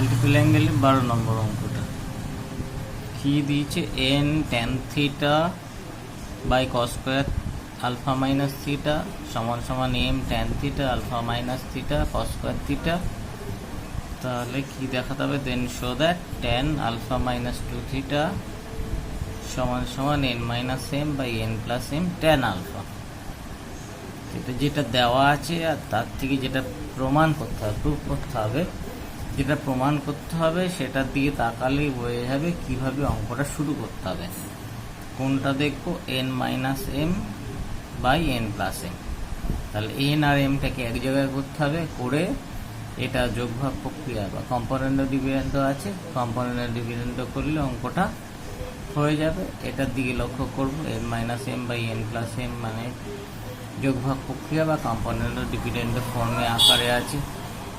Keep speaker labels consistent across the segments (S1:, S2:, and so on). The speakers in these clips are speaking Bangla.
S1: মাল্টিপল অ্যাঙ্গেলে 12 নম্বর অঙ্কটা কি দিয়েছে, n tan theta by cos square alpha minus theta সমান সমান m tan theta alpha minus theta cos square theta. তাহলে কি দেখাতে হবে, then show that tan alpha minus 2 theta সমান সমান n minus m by n plus m tan alpha. এটা যেটা দেওয়া আছে আর তার থেকে যেটা প্রমাণ করতে হবে, প্রুফ করতে হবে, যেটা প্রমাণ করতে হবে সেটার দিকে তাকালেই বোঝা যাবে কিভাবে অঙ্কটা শুরু করতে হবে। কোনটা দেখবো, n minus m by n plus m. তাহলে n আর এমটাকে এক জায়গায় করতে হবে, করে এটা যোগভাগ প্রক্রিয়া বা কম্পোনেন্ট ডিভিডেন্ড আছে, কম্পোনেন্ট ডিভিডেন্ড করলে অঙ্কটা হয়ে যাবে। এটার দিকে লক্ষ্য করব, n minus m by n plus m মানে যোগভাগ প্রক্রিয়া বা কম্পোনেন্ট ডিভিডেন্ড ফর্মে আকারে আছে।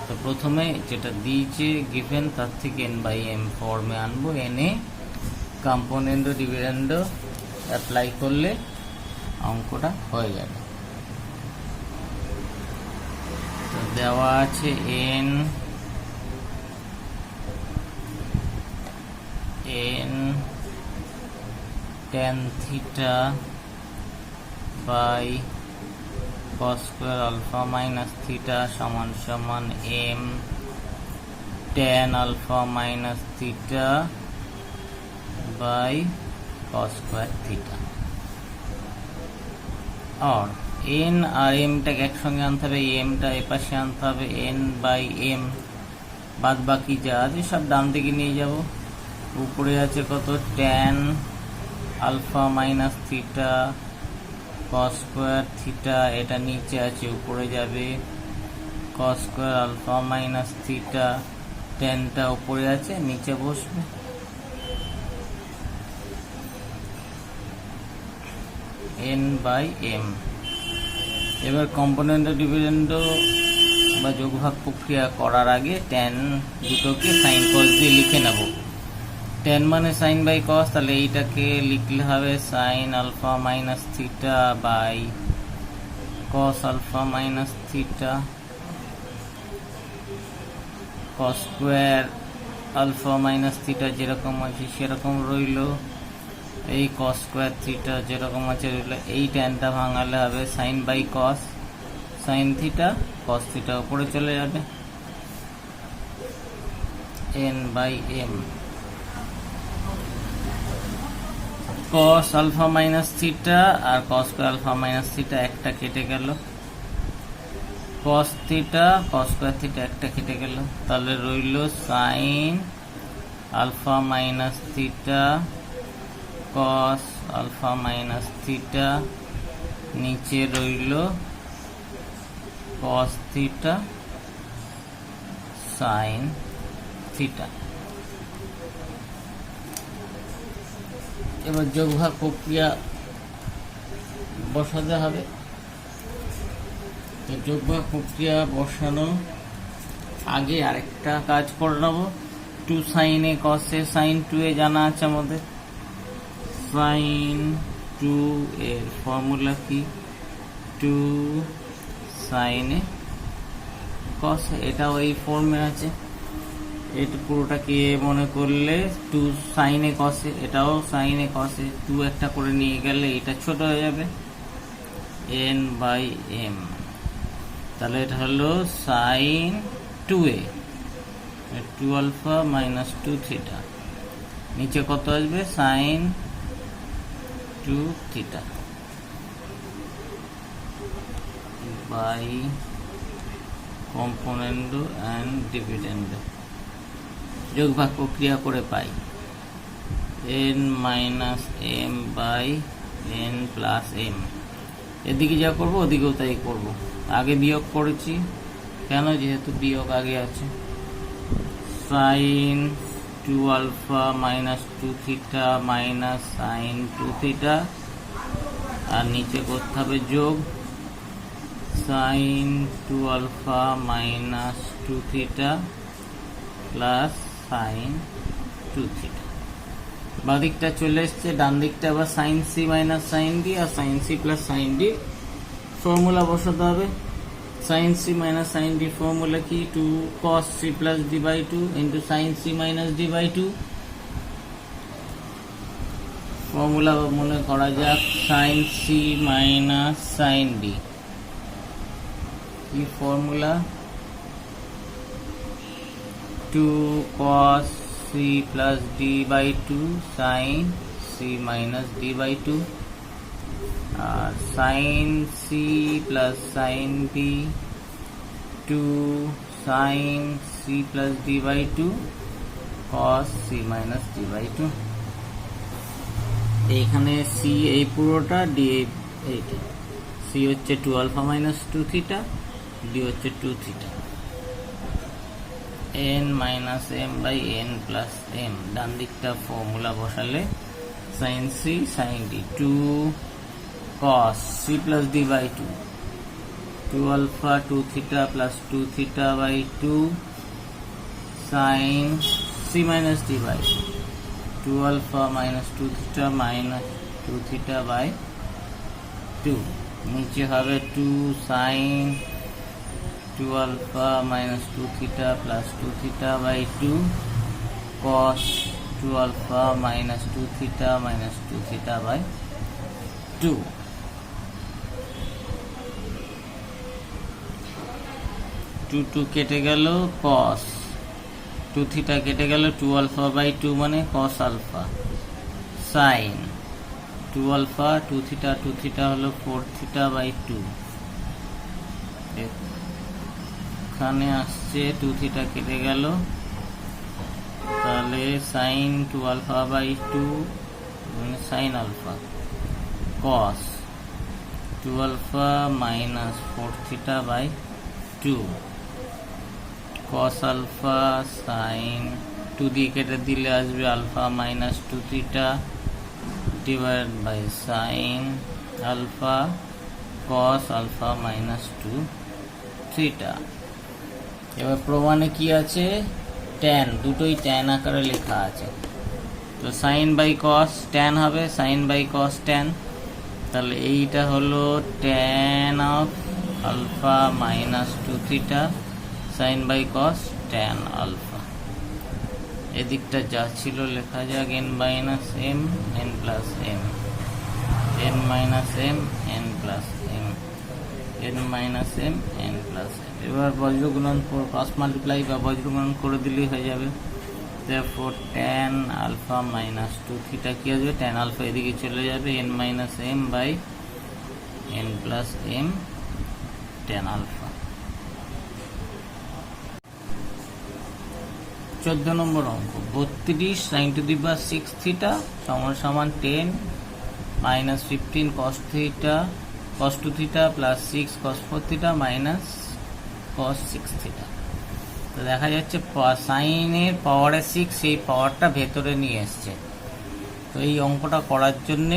S1: তো প্রথমে যেটা দিয়েছে গিভেন তার থেকে n বাই এম ফর্মে আনবো, এনে কম্পোনেন্ট ডিভিডেন্ড অ্যাপ্লাই করলে অঙ্কটা হয়ে যাবে। তো দেওয়া আছে n tan theta by cos square alpha minus theta সমান সমান m tan alpha minus theta by cos square theta. আর n আর m টাকে একসঙ্গে আনতে হবে, m টা এপাশে আনতে হবে, n বাই m বাদ বাকি যা আছে সব ডান দিকে নিয়ে যাব। উপরে আছে কত, tan alpha minus theta cos square theta, এটা নিচে আছে উপরে যাবে, cos square alpha minus theta, টেনটা উপরে আছে নিচে বসবে, n বাই m। এবার কম্পোনেন্ট ডিভিডেন্ড বা যোগভাগ প্রক্রিয়া করার আগে tan দুটোকে সাইন কস দিয়ে লিখে নেব। tan মানে সাইন বাই কস, তাহলে এইটাকে লিখলে হবে sine alpha minus theta by cos alpha minus theta, cos square alpha minus theta যেরকম আছে সেরকম রইল, এই কস স্কোয়ার থিটা যেরকম আছে রইল। এই ট্যানটা ভাঙালে হবে sine by cos, sine theta cos theta উপরে চলে যাবে, n by m। cos alpha minus theta আর cos square alpha minus theta একটা কেটে গেল, cos theta cos square theta একটা কেটে গেল, তাহলে রইল sine alpha minus theta cos alpha minus theta, নিচে রইল cos থিটা সাইন থিটা। এবার যোগভাগ প্রক্রিয়া বসাতে হবে। তো যোগভাগ প্রক্রিয়া বসানো আগে আরেকটা কাজ করে নেব, 2 sin a cos a sin 2a জানা আছে আমাদের, sin 2 এর ফর্মুলা কি, 2 sin a cos a, এটাও এই ফর্মে আছে। এটা পুরোটাকে মনে করলে 2 sin a cos a, এটাও sin a cos a, 2 একটা করে নিয়ে গেলে এটা ছোট হয়ে যাবে, n বাই m। তাহলে এটা হলো sin 2a 2 alpha minus 2 theta, নিচে কত আসবে sin 2 theta by component and dividend. যোগভাগ প্রক্রিয়া করে পাই n minus m by n plus m। এদিকে যা করবো ওদিকেও তাই করবো, আগে বিয়োগ করেছি কেন, যেহেতু বিয়োগ আগে আছে, sine 2 alpha minus 2 theta minus sine 2 theta, আর নিচে করতে হবে যোগ sine 2 alpha minus 2 theta plus sine 2 theta. বাদিকটা চলে এসছে, ডান দিকটা আবার sine C minus sine D আর sine C plus sine D formula বসাতে হবে। sin c minus sin d formula কি 2 cos c plus d by 2 into sin c minus d by 2 formula মনে করা যাক sin c minus sin d কি formula 2 cos c plus d by 2 sin c minus d by 2 और sin c plus sin d 2 sin c plus d by 2 cos c minus d by 2 এখানে c এই পুরোটা d এইটা c হচ্ছে 2 alpha minus 2 theta d হচ্ছে 2 theta n minus m by n plus m ডান দিকটা ফর্মুলা বসালে sin c sin d 2 cos c plus d by 2 2 alpha 2 theta plus 2 theta by 2 sin c minus d by 2 alpha minus 2 theta minus 2 theta by 2 नीचे হবে 2 sin 2 alpha minus 2 theta plus 2 theta by 2 cos 2 alpha minus 2 theta minus 2 theta by 2 2 কেটে গেল cos 2 theta কেটে গেল 2 alpha by 2 মানে cos alpha sin 2 alpha 2 theta হলো 4 theta by 2 এখানে আসছে 2 theta কেটে গেল তাহলে sin 2 alpha by 2 মানে sin alpha cos 2 alpha minus 4 theta by 2 cos alpha sin 2 দিয়ে কেটে দিলে আসবে alpha minus 2 theta divided by sin alpha cos alpha minus 2 theta এবার প্রমাণে কি আছে tan দুটোই tan আকারে লেখা আছে তো sin by cos tan হবে sin by cos tan তাহলে এইটা হলো tan of alpha minus 2 theta sin by cos tan alpha এদিকটা যা ছিল লেখা যাক n minus m n plus m n minus m n plus m n minus m n plus m এবার বজ্র গুণন ক্রস মাল্টিপ্লাই বা বজ্র গুণন করে দিলেই হয়ে যাবে therefore tan alpha minus 2 theta কি আসবে tan alpha এদিকে চলে যাবে n minus m by n plus m tan alpha 14 নম্বর অঙ্ক 32 sin to the power 6 theta সমান সমান 10 minus 15 cos theta cos 2 theta plus 6 cos 4 theta minus cos 6 theta তো দেখা যাচ্ছে sin এর পাওয়ারে 6 সেই পাওয়ারটা ভেতরে নিয়ে আসছে তো এই অঙ্কটা করার জন্য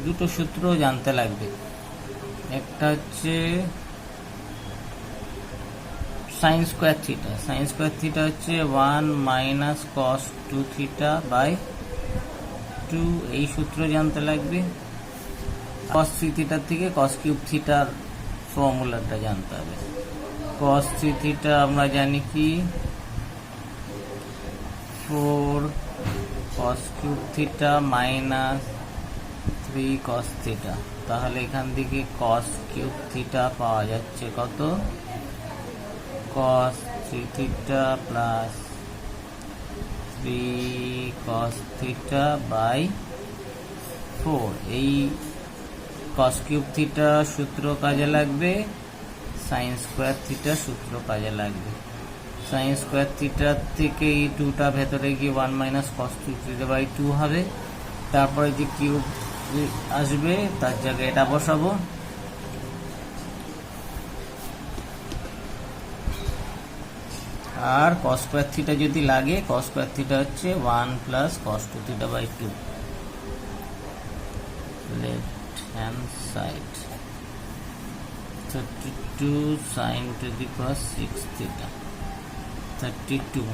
S1: দুটো সূত্র জানতে লাগবে একটা হচ্ছে sin square theta হচ্ছে 1 minus cos 2 theta by 2 এই সূত্র জানতে লাগবে cos 3 theta থেকে cos cube theta ফর্মুলাটা জানতে হবে cos 3 theta আমরা জানি কি 4 cos cube theta minus 3 cos theta তাহলে এখান থেকে cos cube theta পাওয়া যাচ্ছে কত cos 3 theta plus 3 cos theta by 4 এই cos cube theta সূত্র কাজে লাগবে sin square theta সূত্র কাজে লাগবে sin square theta থেকে এই 2টা ভেতরে গিয়ে 1 minus cos 2 theta by 2 হবে তারপরে যে কিউব আসবে তার জায়গায় এটা বসাবো আর cos square theta যদি লাগে cos square theta হচ্ছে 1 plus cos 2 theta by 2 left hand side 32 sin to the power 6 theta 32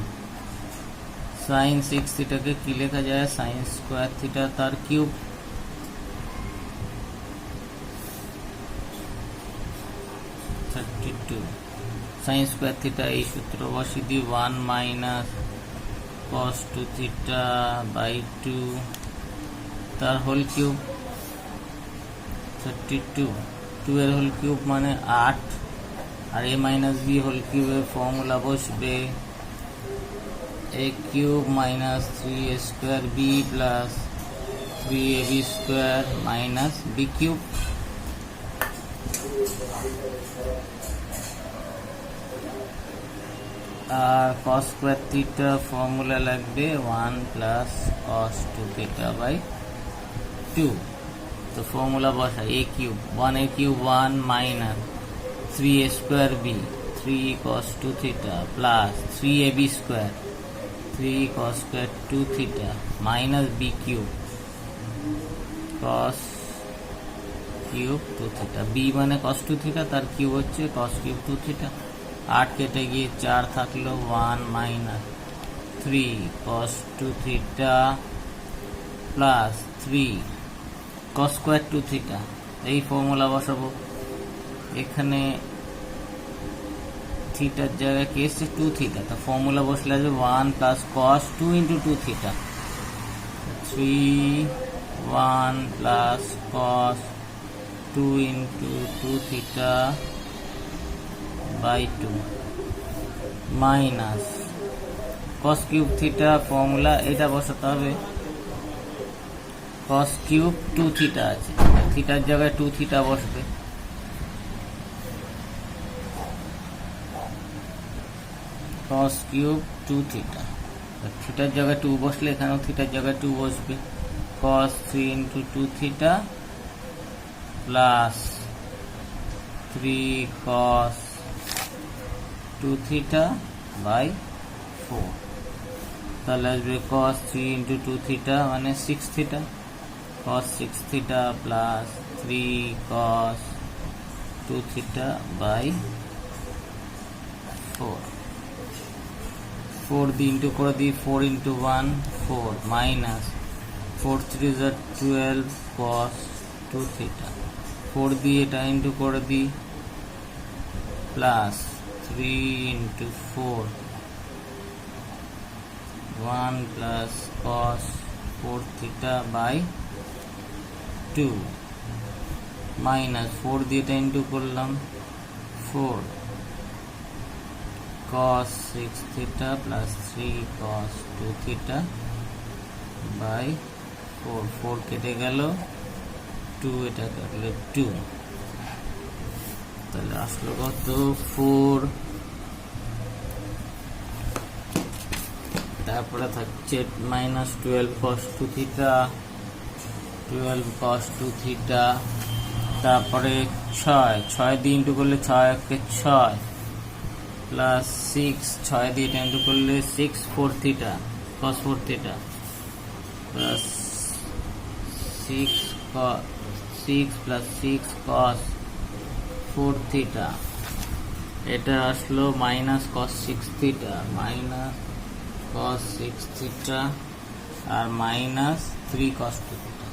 S1: sin 6 theta के की लिखा जाए sin square theta तार क्यूब 32 সাইন স্কোয়ার থিটা এই সূত্র বসিয়ে দিই 1 মাইনাস cos 2 থিটা বাই 2 তার হোল কিউব 32 2 এর হোল কিউব মানে 8 আর a মাইনাস বি হোল কিউবের ফর্মুলা বসবে a cube minus 3a square b plus 3ab square minus b cube আর cos স্কোয়ার থিটা ফর্মুলা লাগবে 1 প্লাস cos 2 থিটা বাই 2 তো ফর্মুলা বসা a cube 1a cube 1 minus 3a square b 3 cos 2 theta plus 3ab square 3 cos square 2 theta minus b cube cos cube 2 theta b মানে cos 2 থিটা তার কিউব হচ্ছে cos কিউব 2 থিটা 8 কেটে গিয়ে 4 থাকলো 1 minus 3 cos 2 theta plus 3 cos square 2 theta এই ফর্মুলা বসাবো এখানে থিটার জায়গায় কি এসছে 2 থিটা তো ফর্মুলা বসলে আসবে 1 plus cos 2 into 2 theta 3 1 plus cos 2 into 2 theta by 2 minus cos cube theta formula এটা বসাতে হবে cos কিউব 2 থিটা আছে থিটার জায়গায় 2 থিটা বসবে cos কিউব 2 থিটা থিটার জায়গায় 2 বসলে এখানেও থিটার জায়গায় 2 বসবে cos 3 into 2 theta plus 3 cos 2 theta by 4 তাহলে আসবে cos 3 ইন্টু 2 থিটা মানে 6 theta cos 6 theta plus 3 cos 2 theta by 4 4 দিয়ে ইন্টু করে দিই 4 into 1 4 minus 4 3 is 12 cos 2 theta 4 দিয়ে এটা ইন্টু করে দিই plus 3 into 4 1 plus cos 4 theta by 2 minus 4 দিয়ে এটা ইন্টু করলাম 4 cos 6 theta plus 3 cos 2 theta by 4 4 কেটে গেল 2 এটা কাটলে 2 তাহলে আসলো কত 4 তারপরে থাকছে minus 12 cos 2 theta 12 cos 2 theta তারপরে 6 দিয়ে ইন্টু করলে 6 কে 6 প্লাস 6 6 দিয়ে ইন্টু করলে 6 4 থিটা cos 4 থিটা প্লাস 6 প্লাস 6 cos 4 থিটা এটা আসলো minus cos 6 theta minus cos 6 theta আর minus 3 cos 2 theta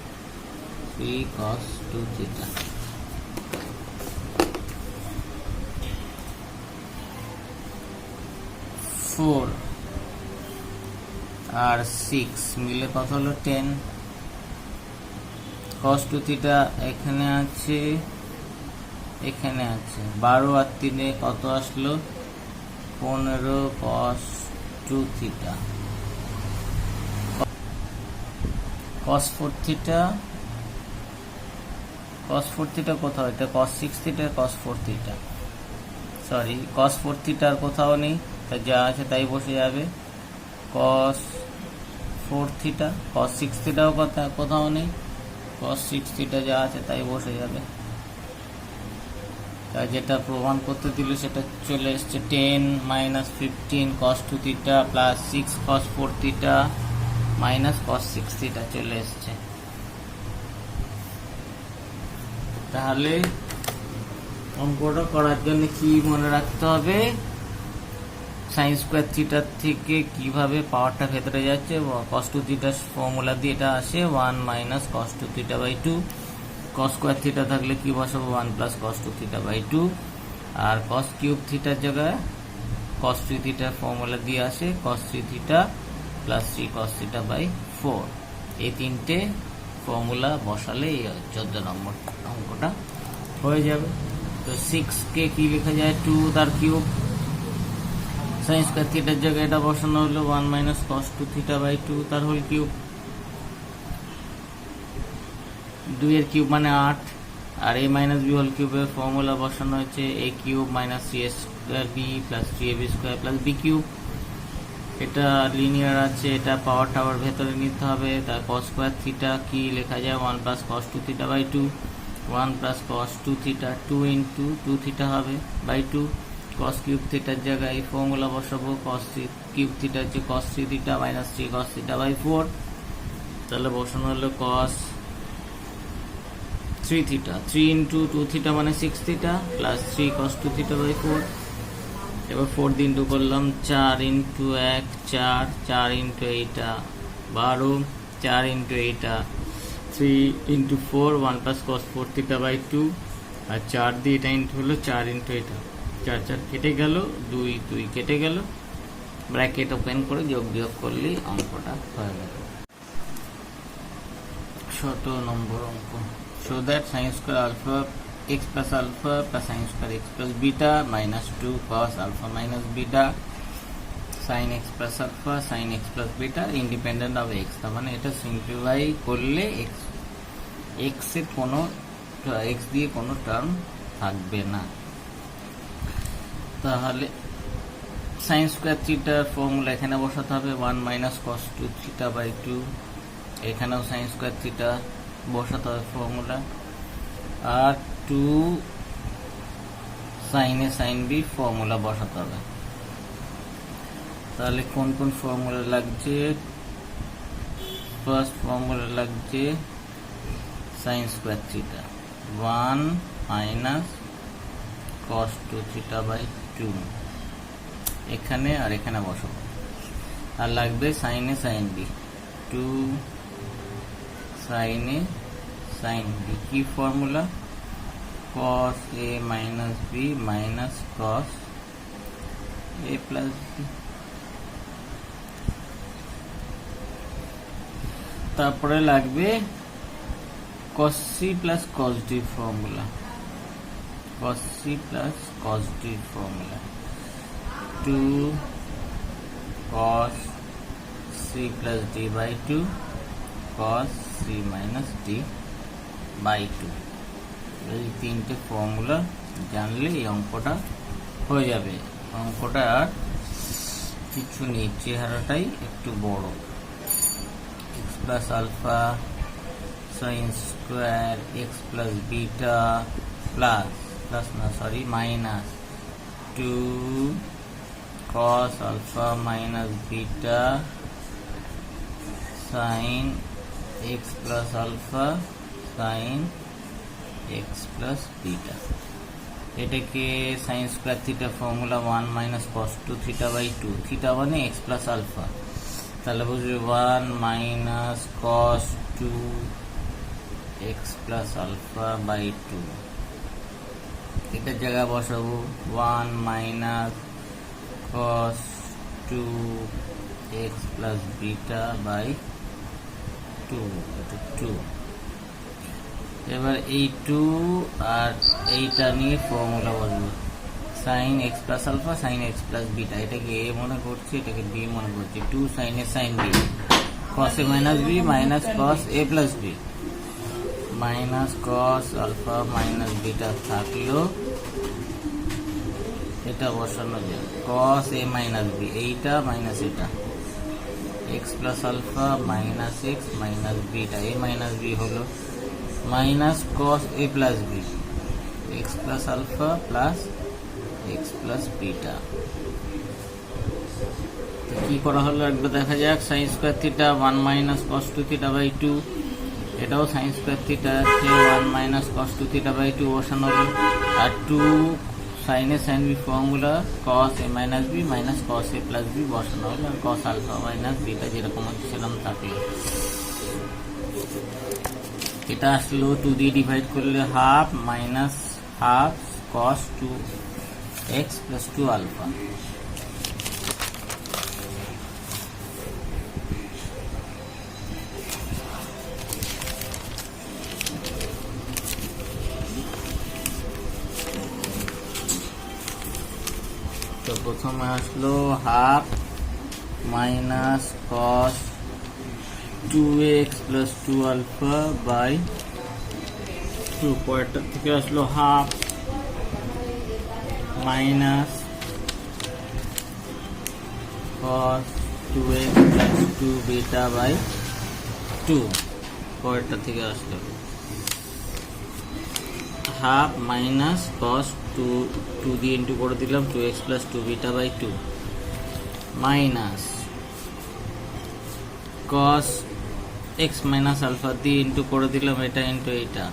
S1: 3 cos 2 theta আর 6 মিলে কত হলো 10 cos 2 থিটা এখানে আছে 12 আর 3 কত আসলো 15 cos 2 থিটা cos 4 থিটা কোথাও এটা cos 6 theta cos 4 theta sorry cos 4 theta আর কোথাও নেই যা আছে তাই বসে যাবে cos 4 থিটা cos 6 থিটাও কোথাও নেই cos 6 থিটা যা আছে তাই বসে যাবে তাই যেটা প্রমাণ করতে দিল সেটা চলে এসছে 10 minus 15 cos 2 theta plus 6 cos 4 theta minus cos 6 theta চলে এসছে তাহলে অঙ্কটা করার জন্য কি মনে রাখতে হবে sin স্কয়ার থিটা থেকে কিভাবে পাওয়ারটা ভেতরে যাচ্ছে cos 2 থিটা ফর্মুলা দিয়ে এটা আসে 1 minus cos 2 theta by 2 cos square theta থাকলে কি বসাবো 1 প্লাস cos 2 থিটা বাই 2 আর কস কিউব থিটার জায়গায় কস 3 থিটার ফর্মুলা দিয়ে আসে cos 3 theta plus 3 cos theta by 4। এই তিনটে ফর্মুলা বসালে এই 14 নম্বর অঙ্কটা হয়ে যাবে। তো 6 কে কি লেখা যায় 2 তার কিউব, সাইন স্কয়ার থিটার জায়গায় এটা বসানো হলো 1 মাইনাস কস 2 থিটা বাই 2 তার হোল কিউব। 2 এর কিউব মানে 8, আর a মাইনাস বি হোল কিউবের ফর্মুলা বসানো হয়েছে a cube minus c square b plus 3ab square plus b cube. এটা লিনিয়ার আছে, এটা পাওয়ার টাওয়ার ভেতরে নিতে হবে। তার কস স্কয়ার থিটা কি লেখা যায় 1 plus cos 2 theta by 2, 1 plus cos 2 theta 2 into 2 theta হবে বাই 2। কস কিউব থিটার জায়গায় এই ফর্মুলা বসাবো, কস কিউব থিটা হচ্ছে cos 3 theta minus 3 cos theta by 4। তাহলে বসানো হলো কস 3 থিটা 3 ইন্টু 2 থিটা মানে 6 theta plus 3 cos 2 theta by 4। এবার 4 দিয়ে ইন্টু করলাম, 4 ইন্টু 1 4, 4 ইন্টু এইটা 12, 4 ইন্টু এইটা 3 into 4 1 plus cos 4 theta by 2, আর 4 দিয়ে এটা ইন্টু হলো 4 ইন্টু এটা 4 4 কেটে গেল, 2 2 কেটে গেল, ব্র্যাকেট ওপেন করে যোগ বিয়োগ করলেই অঙ্কটা হয়ে গেল। 17 নম্বর অঙ্ক। So that sin square alpha x plus alpha plus sin square x plus beta minus 2 cos alpha minus beta sin x plus alpha sin x plus beta independent of x। তার মানে এটা সিম্পলিফাই করলে x এর কোনো x দিয়ে কোনো টার্ম থাকবে না। তাহলে sin square theta ফর্মুলা এখানে বসাতে হবে 1 minus cos 2 theta by 2, এখানেও sin square theta বসাতে হবে ফর্মুলা, আর 2 sin a sin b formula বসাতে হবে। তাহলে কোন কোন ফর্মুলা লাগছে? ফার্স্ট ফর্মুলা লাগছে sin square theta 1 minus cos 2 theta by 2, এখানে আর এখানে বসাবো। আর লাগবে sin a sin b 2 sin a sin b, কি formula? cos a minus b minus cos a plus b। তারপরে লাগবে cos c plus cos d formula, cos c plus cos d formula 2 cos c plus d by 2 cos c minus d by 2। এই তিনটে ফর্মুলা জানলে এই অঙ্কটা হয়ে যাবে। অঙ্কটা আর কিছু নেই, চেহারাটাই একটু বড়। x plus alpha sin square x plus beta plus minus 2 cos alpha minus beta sin x plus alpha sin x plus beta। এটাকে sin square theta formula 1 minus cos 2 theta by 2, theta মানে x plus alpha, তাহলে বুঝবে 1 minus cos 2 x plus alpha by 2। এটার জায়গায় বসাবো 1 minus cos 2 x plus beta by 2, এটা 2। এবার এই 2 আর এইটা নিয়ে ফর্মুলা বলবো sin x plus alpha sin x plus beta, এটাকে a মনে করছি, এটাকে b মনে করছি, 2 sin a sin b cos a minus b minus cos a plus b minus cos alpha minus beta থাকলো, এটা বসানো যায় cos a minus b, এইটা মাইনাস এটা x plus alpha minus x minus beta, a minus b হলো minus cos a plus b x plus alpha plus x plus beta। তো কি করা হলো একবার দেখা যাক। sin square theta 1 minus cos 2 theta by 2, এটাও sin square theta আছে 1 minus cos 2 theta by 2 বসানো হলো, আর 2 sin a sin b formula cos a minus b minus cos a plus b বসানো হলো, আর cos alpha minus beta যেরকম হচ্ছে সেরকম থাকলো। এটা আসলো 2 দিয়ে ডিভাইড করলে half minus half cos 2 x plus 2 alpha. তো প্রথমে আসলো half minus cos 2x plus 2 alpha by 2, পরেরটা থেকে আসলো half minus cos 2x plus 2 beta by 2, পরেরটা থেকে আসলো হাফ মাইনাস cos 2 দিয়ে ইন্টু করে দিলাম 2x plus 2 beta by 2 minus cos x minus alpha দিয়ে ইন্টু করে দিলাম এটা ইন্টু এটা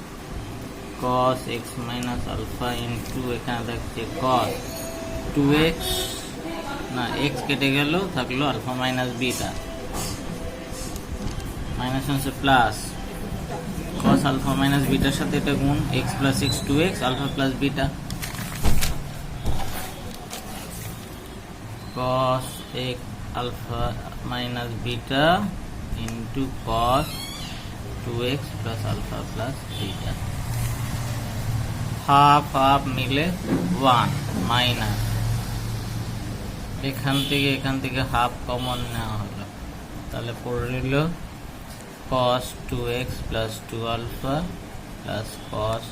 S1: cos x minus alpha into এখানে থাকছে cos 2x না x কেটে গেল থাকলো alpha minus beta মাইনাস হচ্ছে plus cos alpha minus beta সাথে এটা গুণ x plus x 2x alpha plus beta cos x alpha minus beta into cos 2x plus alpha plus beta half মিলে 1 মাইনাস এখান থেকে হাফ কমন নেওয়া হলো তাহলে পড়ে রইল cos 2x plus 2 alpha plus cos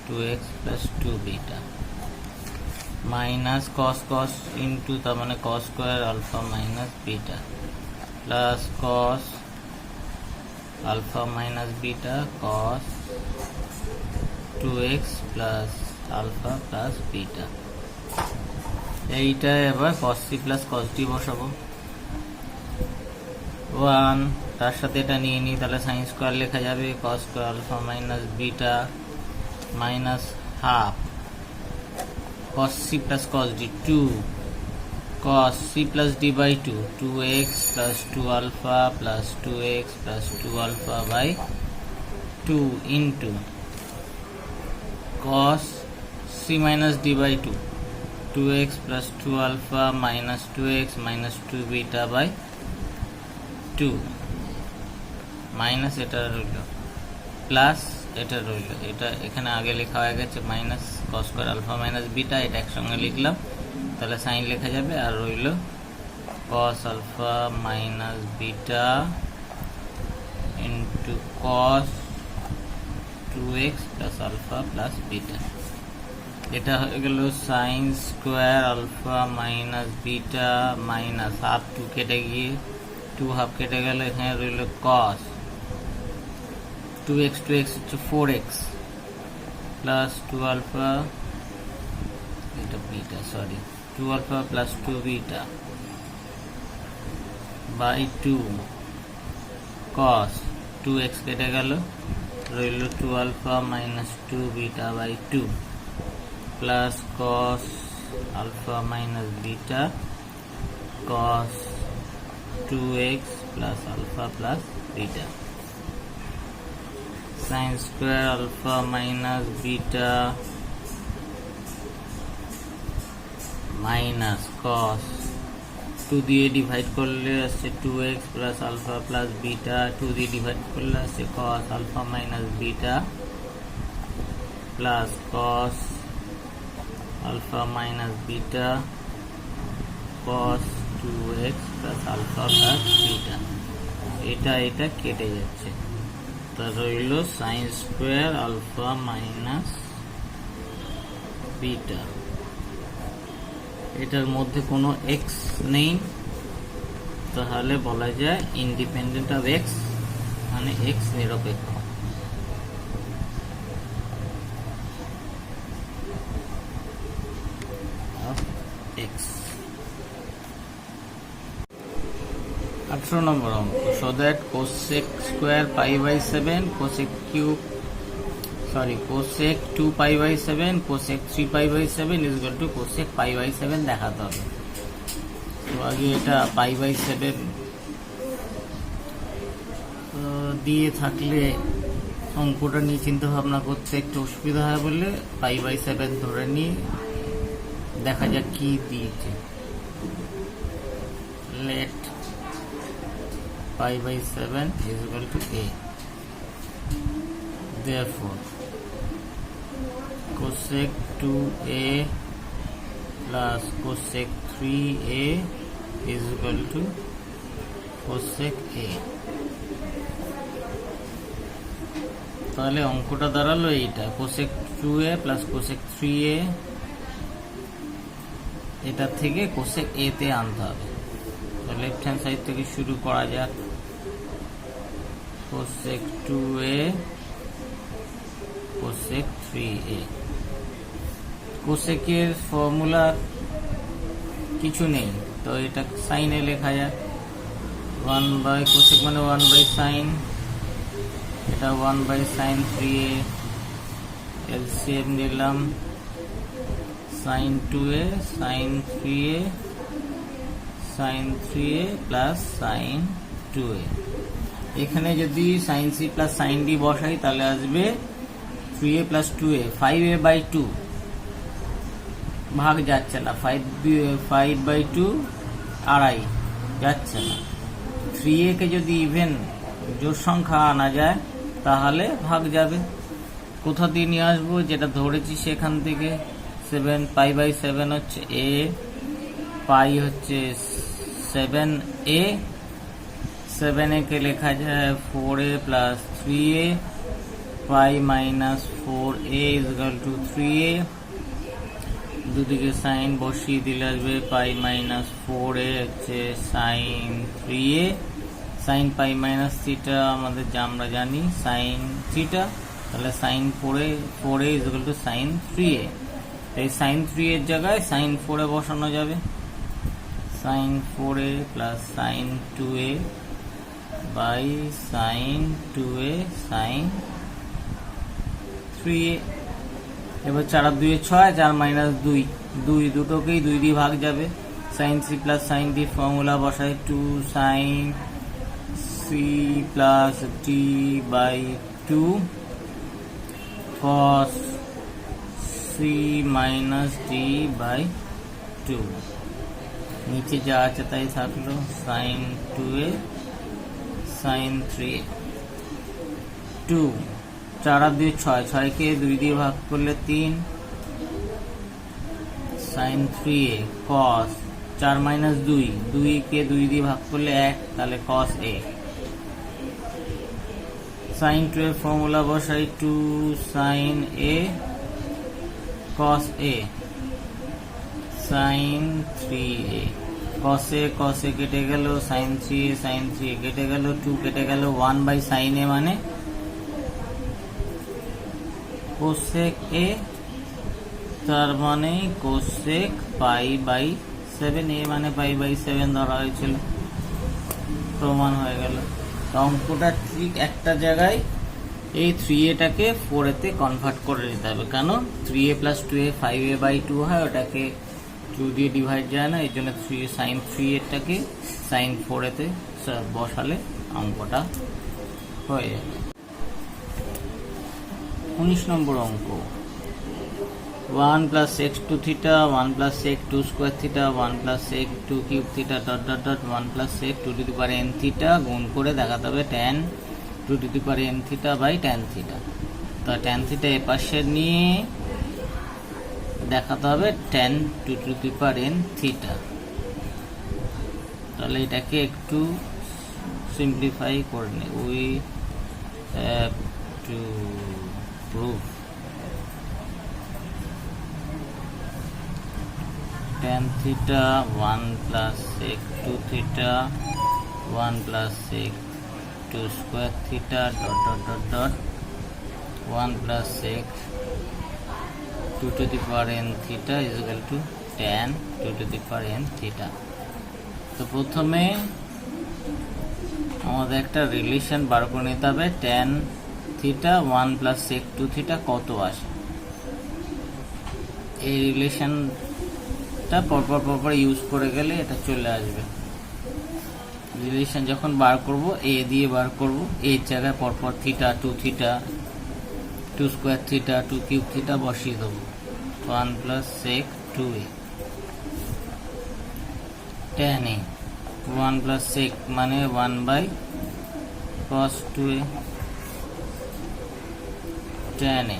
S1: 2x plus 2 beta minus cos into তার মানে cos square alpha minus beta plus cos alpha minus beta cos 2x plus alpha plus beta এইটা এবার cos c plus cos d বসাবো 1 তার সাথে এটা নিয়ে নিই তাহলে sin স্কয়ার লেখা যাবে cos square alpha minus beta minus half cos c plus cos d 2 cos c plus d by 2 2x plus 2 alpha plus 2x plus 2 alpha by 2 into cos c minus d by 2 2x plus 2 alpha minus 2x minus 2 beta by 2 minus এটা রইল প্লাস এটা রইল এটা এখানে আগে লেখা হয়ে গেছে minus cos square alpha minus beta এটা একসঙ্গে লিখলাম তাহলে সাইন লেখা যাবে আর রইল cos alpha minus beta into cos 2x plus alpha plus beta এটা হয়ে গেল sin square alpha minus beta minus half 2 কেটে গিয়ে 2 হাফ কেটে গেল এখানে রইল cos 2x হচ্ছে 4x plus 2 alpha এটা beta sorry 2 alpha plus 2 beta by 2 cos 2x কেটে গেল রইল 2 alpha minus 2 beta by 2 plus cos alpha minus beta cos 2x plus alpha plus beta sin square alpha minus beta minus cos 2 দিয়ে ডিভাইড করলে আসছে 2x plus alpha plus beta 2 দিয়ে ডিভাইড করলে আসছে cos alpha minus beta plus cos alpha minus beta cos 2x plus alpha plus beta এটা কেটে যাচ্ছে তা রইল sin square alpha minus beta এটার মধ্যে কোনো x নেই তাহলে বলা যায় ইন্ডিপেন্ডেন্ট অফ x মানে x নিরপেক্ষ of x 18 নম্বর অঙ্ক so that cosec square pi by 7 cosec 2 pi by 7 cosec 3 pi by 7 is equal to cosec pi by 7 দেখাতে হবে তো আগে এটা pi by 7 দিয়ে থাকলে অঙ্কটা নিয়ে চিন্তা ভাবনা করতে একটু অসুবিধা হয় বলে pi by 7 ধরে নিয়ে দেখা যাক কি দিয়েছে। Let π/7 is equal to a. Therefore cosec 2a plus cosec 3a is equal to cosec a. তাহলে অঙ্কটা দাঁড়ালো এইটা, cosec 2a plus cosec 3a, এটা থেকে cosec a তে আনতে হবে। তো লেফট হ্যান্ড সাইড থেকে শুরু করা যাক। cosec 2a cosec 3a। cosec এর ফর্মুলা কিছু নেই, তো এটা সাইনে লেখা যাক। 1/cosec মানে 1/sin, এটা 1/sin 3a। এলসিএম নিলাম, sin 2a sin 3a sin 3a plus sin 2a। এখানে যদি sin c plus sin d বসাই তাহলে আসবে 3a প্লাস 2a, 5a/2 ভাগ যাচ্ছে না, 5/2 আড়াই যাচ্ছে না। 3a কে যদি ইভেন জোড় সংখ্যা আনা যায় তাহলে ভাগ যাবে। কোথা দিয়ে নিয়ে আসবো, যেটা ধরেছি সেখান থেকে। 7 π/7 হচ্ছে a, পাই হচ্ছে 7a, 7a কে লেখা যায় 4a plus 3a, pi minus 4a is equal two 3a। দুদিকে সাইন বসিয়ে দিলে আসবে পাই মাইনাস 4a হচ্ছে sine 3a, sine pi minus theta আমাদের যা আমরা জানি সাইন থিটা, তাহলে sine 4a is equal to sine 3a। এই সাইন 3 এর জায়গায় সাইন 4a বসানো যাবে। Sine 4a plus sine 2a by sine 2a sine 3a। এবার 4 আর 2 6, 4 মাইনাস 2, দুটোকেই 2 দিয়ে ভাগ যাবে। Sine C plus sine D formula বসায় 2 sine C plus d by 2 cos c minus d by 2। নিচে যা আছে তাই থাকলো, সাইন 2a সাইন 3a। 2 4 আর 2 6, 6 কে 2 দিয়ে ভাগ করলে 3 সাইন 3a cos 4 মাইনাস 2 কে 2 দিয়ে ভাগ করলে 1, তাহলে cos a। সাইন 2 এর ফর্মুলা বসাই 2 sine a cos a sine 3a। cos a কেটে গেল, সাইন 3a কেটে গেল, 2 কেটে গেল, 1/sin a মানে cosec a, তার মানে cosec π/7, a মানে π/7 ধরা হয়েছিল, প্রমাণ হয়ে গেল। অঙ্কটা ঠিক একটা জায়গায় এই 3a-টাকে 4a-তে কনভার্ট করে নিতে হবে। কেন 3a প্লাস 2a 5a/2 হয়, ওটাকে 2 দিয়ে ডিভাইড যায় না, এই জন্য সাইন 3a-টাকে সাইন 4a-তে বসালে অঙ্কটা হয়ে যাবে। 19 নম্বর অঙ্ক। 1 plus x 2 theta 1 plus x 2 square theta 1 plus x 2 cube theta dot dot dot 1 plus x 2 to the power n theta গুণ করে দেখাতে হবে tan 2 to the power n theta by tan theta. তো tan থিটা এ পাশে নিয়ে দেখাতে হবে tan 2 to the power n theta. তাহলে এটাকে একটু সিম্পলিফাই করে নি। We have to prove tan theta 1 plus sec 2 theta 1 plus sec 2 square theta dot dot dot dot 1 plus sec 2 to the power n theta is equal to tan 2 to the power n theta। তো প্রথমে আমাদের একটা রিলেশন বার করে নিতে হবে, tan theta 1 plus sec 2 theta কত আসে। এই রিলেশন পরপর ইউজ করে গেলে এটা চলে আসবে। রিলেশন যখন বার করব এ দিয়ে বার করব, এর জায়গায় পরপর theta 2 square theta 2 cube theta বসিয়ে দেবো। 1 plus sec 2a tan a 1 plus sec মানে 1 by cos 2a tan a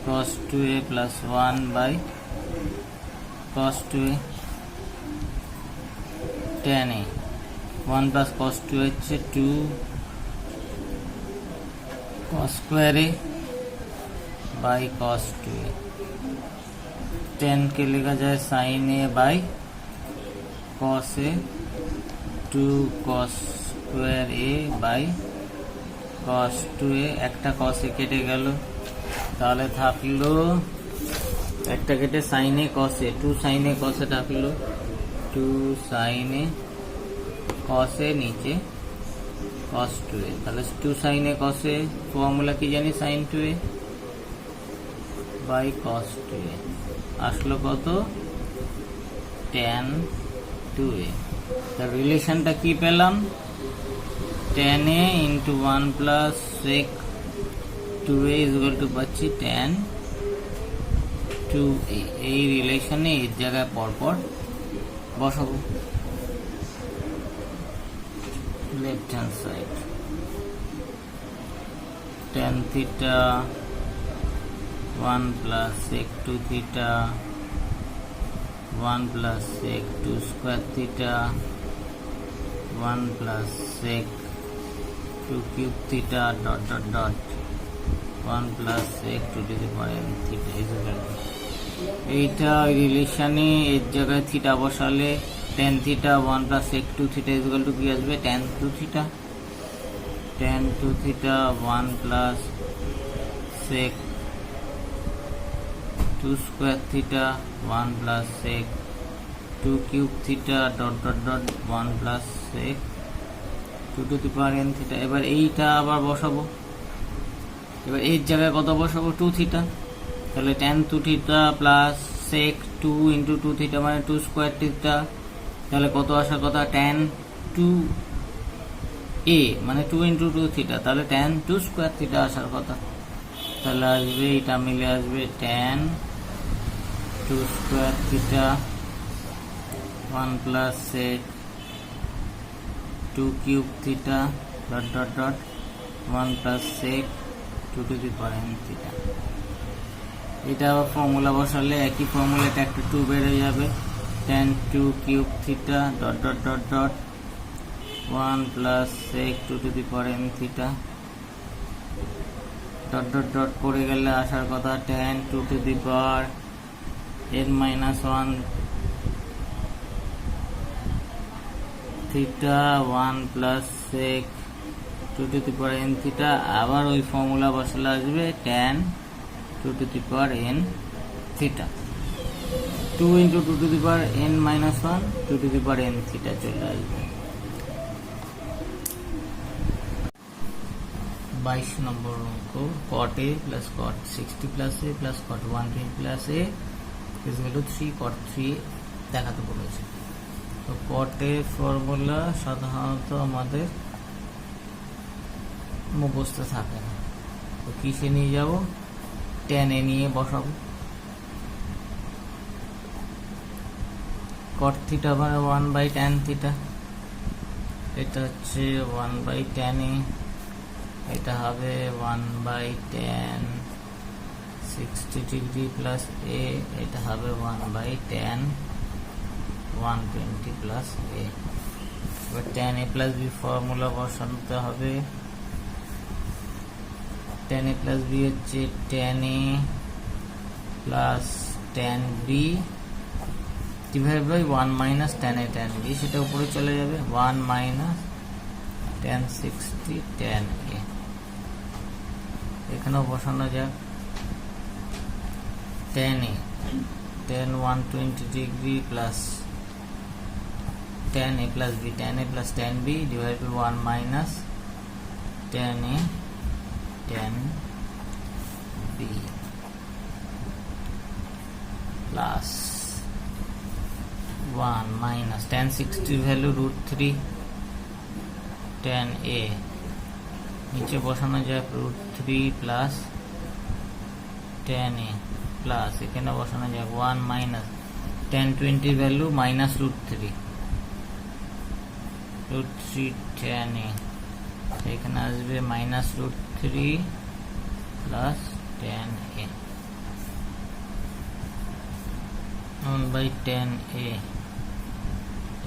S1: cos 2a plus 1 by cos 2a tan a 1 plus cos 2 হচ্ছে 2 cos square a by cos 2a tan के लिखा जाए sin a by cos a 2 cos square a by cos 2a একটা cos a কেটে গেল তাহলে থাকলো একটা কেটে sin a cos a 2 sin a cos a থাকলো 2 sin a cos a নিচে cos 2a তাহলে 2 sin a cos a formula কি জানি sin 2a by cos 2a আসলো কত tan 2a তার রিলেশনটা কি পেলাম tan a into 1 plus sec 2a is equal to পাচ্ছি tan 2a এই রিলেশনে এর জায়গায় পরপর বসাবো left hand side tan theta 1 plus sec 2 theta 1 plus sec 2 square theta 1 plus sec 2 cube theta dot dot dot 1 plus sec 2 to the power n theta is equal to এইটা রিলেশনে এর জায়গায় থিটা বসালে tan theta 1 plus sec 2 theta is equal to কি আসবে tan 2 theta 1 plus sec 2 square theta 1 plus sec 2 cube theta dot dot dot 1 plus sec 2 to the power n theta এবার এইটা আবার বসাবো এবার এর জায়গায় কত বসাবো 2 theta তাহলে tan 2 theta plus sec 2 into 2 theta মানে 2 square theta তাহলে কত আসার কথা tan 2a মানে 2 into 2 theta তাহলে tan 2 square theta আসার কথা তাহলে আসবে এটা মিলে আসবে tan 2 square theta 1 plus sec 2 cube theta dot dot dot 1 plus sec 2 to the power n theta এটা আবার ফর্মুলা বসালে একই ফর্মুলাটা একটা 2 বেড়ে যাবে tan 2 cube theta dot dot dot dot 1 plus sec 2 to the power n theta dot dot dot করে গেলে আসার কথা tan 2 to the power n minus 1 theta 1 plus sec 2 to the power n theta আবার ওই ফর্মুলা বসালে আসবে tan 2 to the power n theta 2 into 2 to the power n minus 1 2 to the power n theta চলে আসবে 22 নম্বর অঙ্ক cot a plus cot 60 plus a plus cot 120 plus a is equal to 3 cot 3 দেখাতে বলেছে তো cot a ফর্মুলা সাধারণত আমাদের মুখস্থ থাকে না তো কিসে নিয়ে যাব tan a নিয়ে বসাবো cot theta মানে 1 by tan theta এটা হচ্ছে 1 by tan a এটা হবে 1 by tan 60 degree plus a এটা হবে 1 by tan 120 plus a এবার tan a plus b formula বসাতে হবে tan a plus b হচ্ছে tan a plus tan b divided by 1 minus tan a tan b সেটা উপরে চলে যাবে 1 minus tan 60 tan a এখানেও বসানো যাক tan a tan 120 degree plus tan a plus b tan a plus tan b divided by 1 minus tan a tan b plus 1 minus tan 60 value root 3 tan a नीचे বসানো যাক root 3 plus tan a plus এখানে বসানো যাক 1 minus tan 20 value minus √3 tan a, এখানে আসবে minus √3 plus tan a 1/tan a।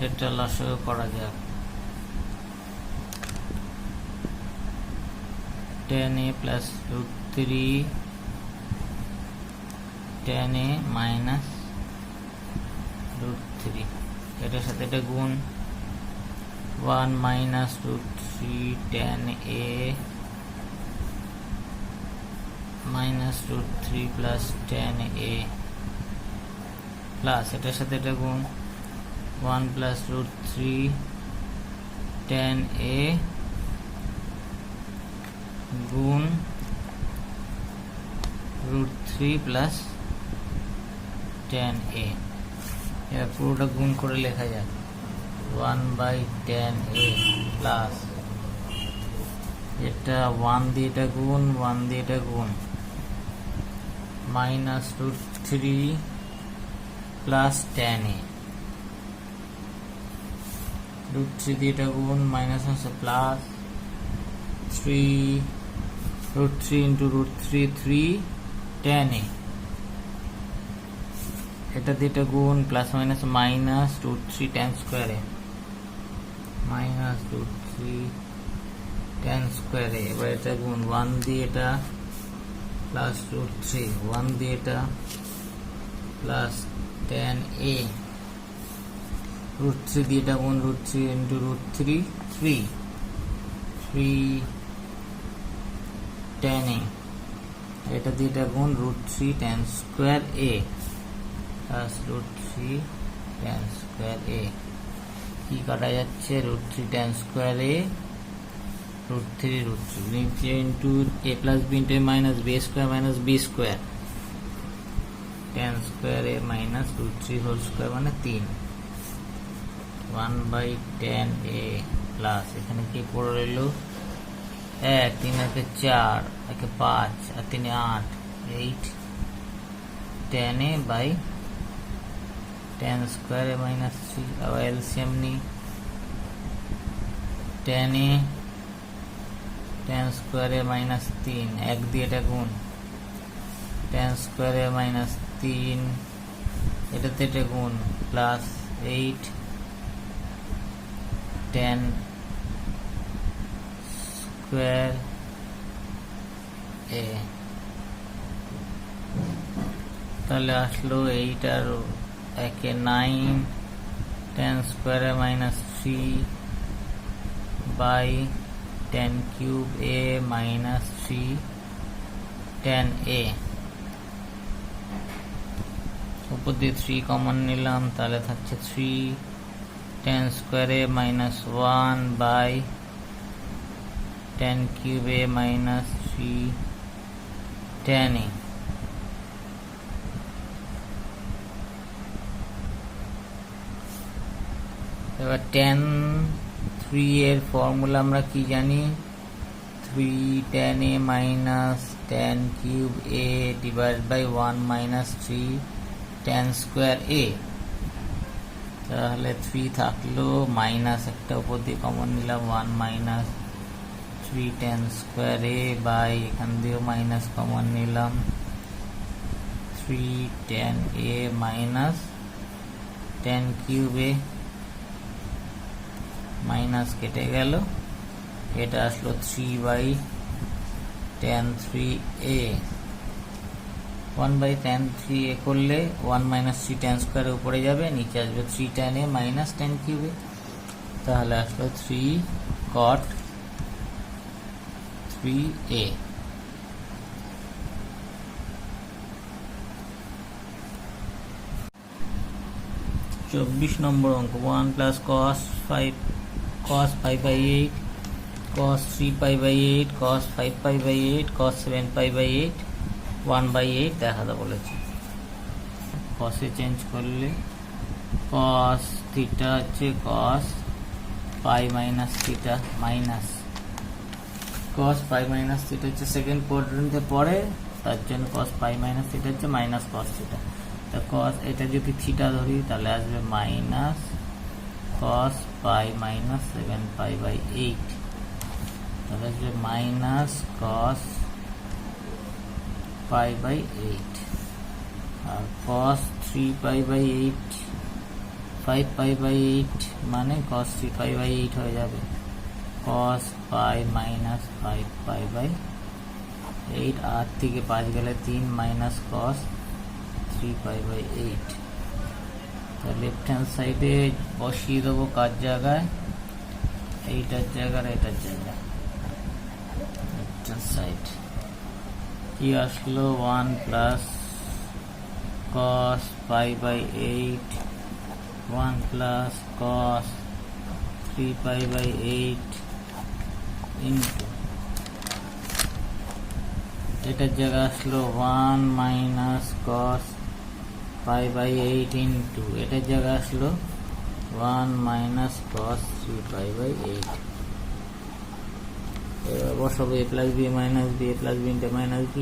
S1: এটা লসাগু করা যাক। tan a plus √3 tan a minus √3, এটার সাথে এটা গুণ 1 minus √3 tan a minus √3 plus tan a plus এটার সাথে এটা গুণ 1 প্লাস √3 tan a গুণ √3 প্লাস tan a। এবার পুরোটা গুণ করে লেখা যাক 1/tan a প্লাস এটা 1 দিয়ে এটা গুণ 1 দিয়ে এটা গুণ মাইনাস √3 প্লাস tan a, √3 দিয়ে এটা গুণ মাইনাস আছে প্লাস 3 √3 ইন্টু √3 3 tan a, এটা দিয়ে এটা গুণ plus minus minus √3 tan square a minus √3 tan square a। এবার এটা গুণ 1 দিয়ে এটা প্লাস √3 1 দিয়ে এটা প্লাস tan a, √3 দিয়ে এটা গুণ √3 ইন্টু √3 3 tan a, এটা দিয়ে এটা গুণ √3 tan square a plus √3 tan square a। কি কাটা যাচ্ছে √3 tan স্কয়ার a √3 নিচে ইন্টু a প্লাস b into minus b square minus b square tan square a minus √3 whole square মানে 3 1/tan a প্লাস এখানে কি পড়ে রইল 1 3 একে 4 একে 5 আর 3 8 8 tan a বাই tan স্কয়ার a মাইনাস 3। আবার এলসিএম নি tan a tan square a minus 3 1 দিয়ে এটা গুণ tan স্কয়ার a মাইনাস 3 এটাতে এটা গুণ প্লাস 8 tan স্কয়ার a, তাহলে আসলো 8 আর একে 9 tan square a minus 3 by tan cube a minus 3 tan a। উপর দিয়ে 3 কমন নিলাম, তাহলে থাকছে 3 tan square a minus 1 by tan cube a minus 3 tan a। এবার tan 3 এর ফর্মুলা আমরা কি জানি 3 tan a minus tan cube a divided by 1 minus 3 tan square a। তাহলে 3 থাকলো মাইনাস একটা উপর দিয়ে কমন নিলাম 1 minus 3 tan square a by এখান দিয়েও মাইনাস কমন নিলাম 3 tan a minus tan cube a minus কেটে গেল, এটা আসলো 3/tan 3a। 1/tan 3a করলে 1 মাইনাস 3 tan স্কয়ার উপরে যাবে, নিচে আসবে 3 tan a minus tan cube a, তাহলে আসলো 3 cot 3a। 24 নম্বর অঙ্ক 1 plus cos 5/8 cos 3π/8 cos 5π/8 cos 7π/8 1/8 দেখাতে বলেছে। cos এ চেঞ্জ করলে cos থিটা হচ্ছে cos পাই মাইনাস থিটা মাইনাস cos পাই মাইনাস থিটা হচ্ছে সেকেন্ড কোয়াড্রেন্টে পড়ে, তার জন্য cos পাই মাইনাস থিটা হচ্ছে মাইনাস cos থিটা। তো কস এটা যদি থিটা ধরি তাহলে আসবে মাইনাস কস পাই মাইনাস 7π/8, তাহলে আসবে মাইনাস কস π/8, আর কস 3π/8 5π/8 মানে কস 3π/8 হয়ে যাবে কস পাই মাইনাস 5π/8, 8 থেকে 5 গেলে 3 মাইনাস কস 3π/8। তো লেফট হ্যান্ড সাইডে বসিয়ে দেবো কার জায়গায়, এইটার জায়গায় এটার জায়গায়। লেফট হ্যান্ড সাইড কি আসলো 1 plus cos π/8 1 plus cos 3π/8 into এটার জায়গা আসলো 1 minus cos π/8 into এটার জায়গা আসলো 1 minus cos 3π/8। এবার বসাবো a plus b minus b, a plus b into minus b,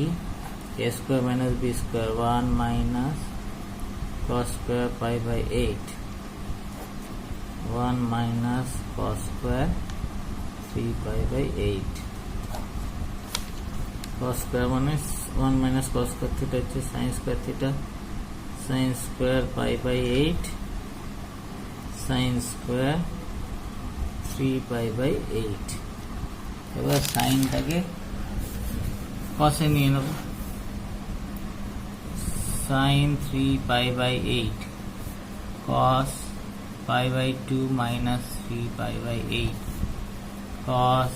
S1: a square minus b square, 1 minus cos square π/8, 1 minus cos square 3π/8। cos square মানে 1 minus cos square theta হচ্ছে sin square theta, sin square π/8 sin square 3π/8। এবার সাইনটাকে কসে নিয়ে নেব, sin 3π/8 cos π/2 minus 3π/8 cos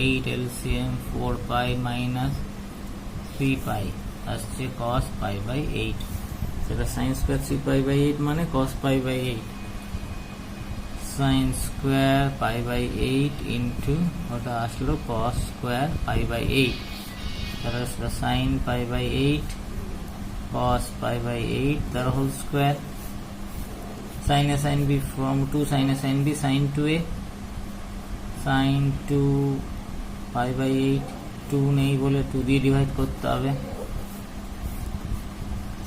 S1: 8 LCM 4π minus 3π আসছে cos π/8, সেটা sin square 3π/8 মানে cos π/8 sin square π/8 into ওটা আসলো cos square π/8, তাহলে সেটা sin π/8 cos π/8 the whole square, sin a sin b from 2 sin a sin b sin 2a sin 2 π/8, 2 নেই বলে 2 দিয়ে ডিভাইড করতে হবে,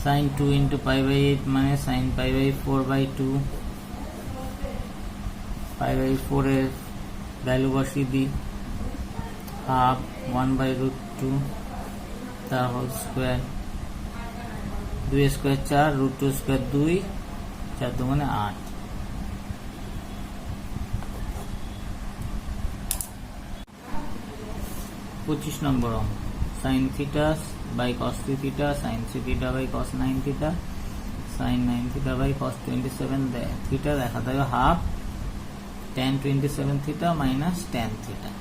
S1: sin 2 into π/8 মানে sin π/4/2, π/4 এর ভ্যালু বসিয়ে দিই, half 1/√2 the whole square, 2 square 4 √2 square 2, 4 2 মানে 8। পঁচিশ নম্বর অঙ্ক, sin theta by cos 3 theta sin 3 theta by cos 9 theta sin 9 theta by cos 27 theta দেখা যাবে half tan 27 theta minus tan theta।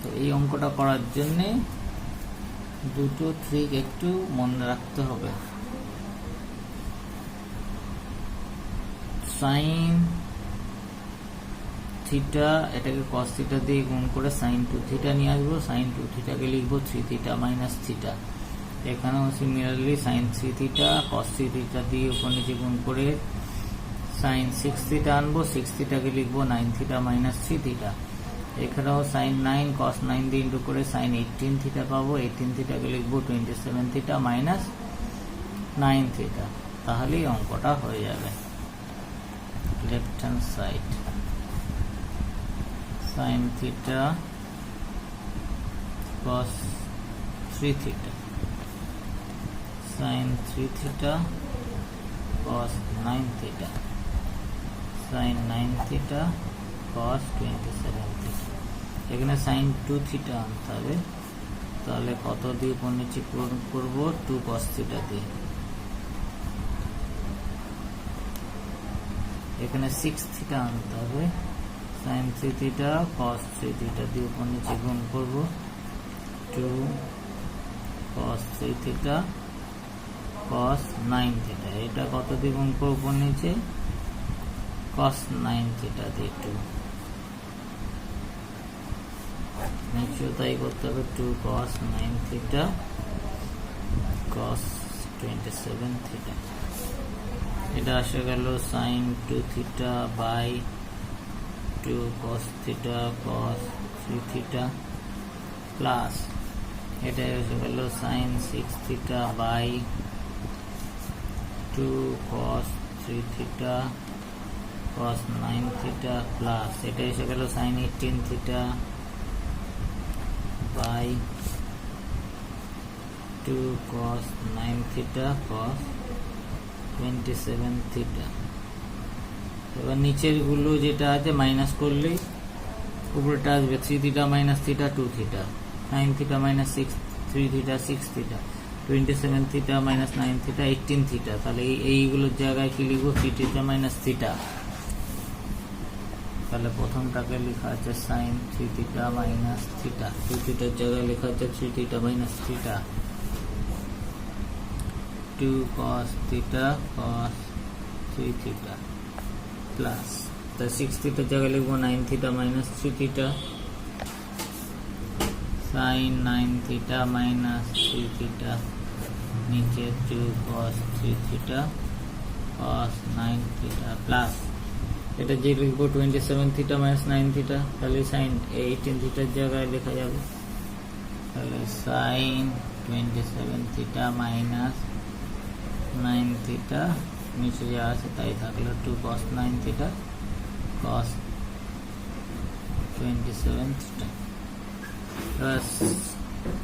S1: তো এই অঙ্কটা করার জন্য দুটো ট্রিক একটু মনে রাখতে হবে। সাইন থিটা এটাকে cos থিটা দিয়ে গুণ করে sin 2 থিটা নিয়ে আসবো, sin 2 থিটাকে লিখবো 3 থিটা মাইনাস থিটা, এখানেও similarly sin 3 theta cos 3 theta দিয়ে উপর নিচে গুণ করে sin 6 থিটা আনবো, 6 থিটাকে লিখবো 9 থিটা মাইনাস 3 থিটা, এখানেও sin 9 cos 9 দিয়ে ইন্টু করে sin 18 থিটা পাবো, 18 থিটাকে লিখবো 27 থিটা মাইনাস 9 থিটা, তাহলেই অঙ্কটা হয়ে যাবে। Left hand side sin theta cos 3 theta sin 3 theta cos 9 theta sin 9 theta cos 27 theta, এখানে sin 2 theta আনতে হবে, তাহলে কত দিয়ে উপর নিচে পূরণ করবো 2 cos theta দিয়ে, এখানে 6 theta আনতে হবে, sin 3 theta cos 3 theta দিয়ে উপর নিচে গুণ করব 2 cos 3 theta cos 9 theta, এটা কত দিয়ে গুণ করব উপর নিচে cos 9 theta দিয়ে 2, নিচেও তাই করতে হবে 2 cos 9 theta cos 27 theta, এটা আসে গেল sin 2 theta by 2 cos theta cos 3 theta plus এটা এসে গেল sine 6 theta by 2 cos 3 theta cos 9 theta plus এটা এসে গেল sine 18 theta by 2 cos 9 theta cos 27 theta. এবার নিচের গুলো যেটা আছে মাইনাস করলেই উপরেটা আসবে 3 theta minus theta 2 theta 9 theta minus 6 3 theta 6 theta 27 theta minus 9 theta 18 theta. তাহলে এইগুলোর জায়গায় কি লিখবো 3 থিটা মাইনাস থিটা। তাহলে প্রথমটাকে লেখা আছে সাইন 3 থিটা মাইনাস থিটা 2 থিটার জায়গায় লেখা আছে 3 theta minus theta 2 cos theta cos 3 theta plus তা 6 থিটার জায়গায় লিখবো 9 theta minus 3 theta sine 9 theta minus 3 theta নিচে 2 cos 3 theta cos 9 theta plus এটা যে লিখবো 27 থিটা মাইনাস 9 থিটা তাহলে সাইন 18 থিটার জায়গায় লেখা যাবে। তাহলে সাইন 27 থিটা মাইনাস 9 থিটা নিচে যা আছে তাই থাকলো 2 cos 9 থিটা cos 27 থিটা।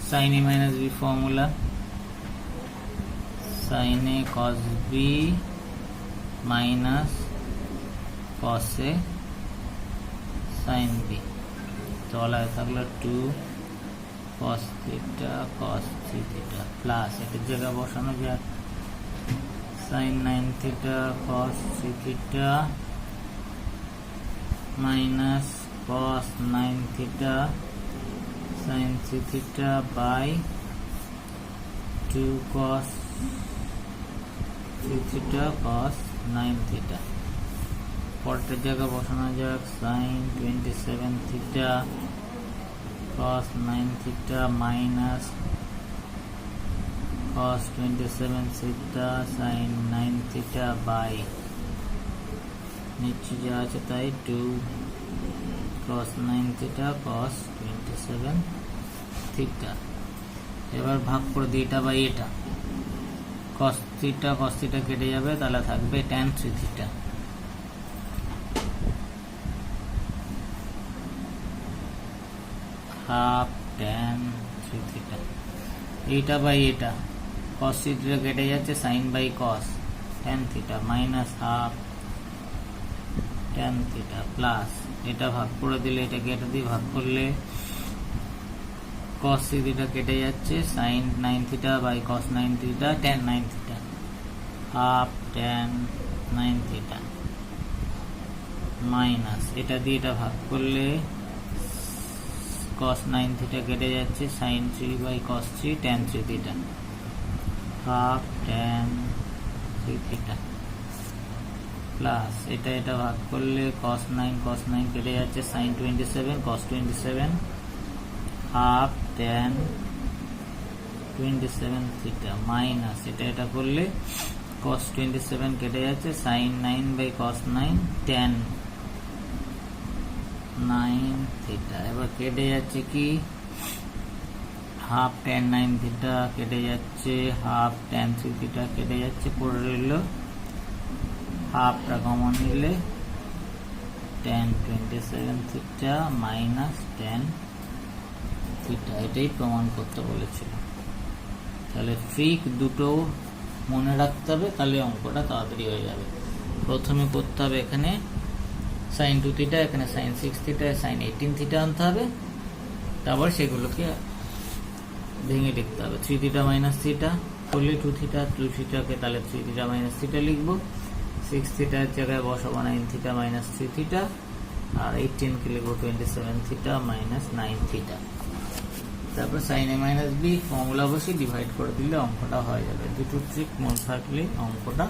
S1: Sine a minus b formula sine a cos b minus cos a sin b তলায় থাকলো 2 cos theta cos 3 theta plus এটার জায়গা বসানো যাক sin 9 theta cos 3 theta minus cos 9 theta sin 3 theta by 2 cos 3 theta cos 9 theta. পরের জায়গা বসানো যাক sine 27 theta cos 9 theta minus cos 27 theta sin 9 theta by নিচে যা আছে তাই 2 cos 9 থিটা cos 27 থিটা। এবার ভাগ করে দিই এটা বাই এটা cos থিটা কেটে যাবে তাহলে থাকবে tan 3 theta half tan 3 theta এইটা বাই এটা cos থিটা কেটে যাচ্ছে sin by cos tan theta minus half tan theta plus এটা ভাগ করে দিলে এটা কেটে দিয়ে ভাগ করলে cos থিটা কেটে যাচ্ছে sin 9 theta by cos 9 theta tan 9 theta half tan 9 theta minus এটা দিয়ে এটা ভাগ করলে cos 9 থিটা কেটে যাচ্ছে sin 3 by cos 3 tan 3 theta half tan 3 theta plus এটা ভাগ করলে cos 9 কেটে যাচ্ছে sin 27 cos 27 half tan 27 theta minus এটা করলে cos 27 কেটে যাচ্ছে sin 9 by cos 9 tan 9 theta. এবার কেটে যাচ্ছে কি হাফ tan 9 থিটা কেটে যাচ্ছে হাফ tan 3 থিটা কেটে যাচ্ছে পড়ে রইল হাফটা কমন নিলে tan 27 theta minus tan theta এটাই প্রমাণ করতে বলেছিল। তাহলে ফ্রিক দুটো মনে রাখতে হবে তাহলে অঙ্কটা তাড়াতাড়ি হয়ে যাবে। প্রথমে করতে হবে এখানে sin 2 থিটা এখানে sin 6 থিটা sin 18 থিটা আনতে হবে তারপর সেগুলোকে ভেঙে লিখতে হবে 3 থিটা মাইনাস থিটা করলে 2 থিটা 2 থিটাকে তাহলে 3 থিটা মাইনাস থিটা লিখবো 6 থিটার জায়গায় বসাবো 9 থিটা মাইনাস 3 থিটা আর 18 কে লিখবো 27 থিটা মাইনাস 9 থিটা। তারপর sin a minus b formula বসে ডিভাইড করে দিলে অঙ্কটা হয়ে যাবে। দুটো ট্রিক মনে থাকলে অঙ্কটা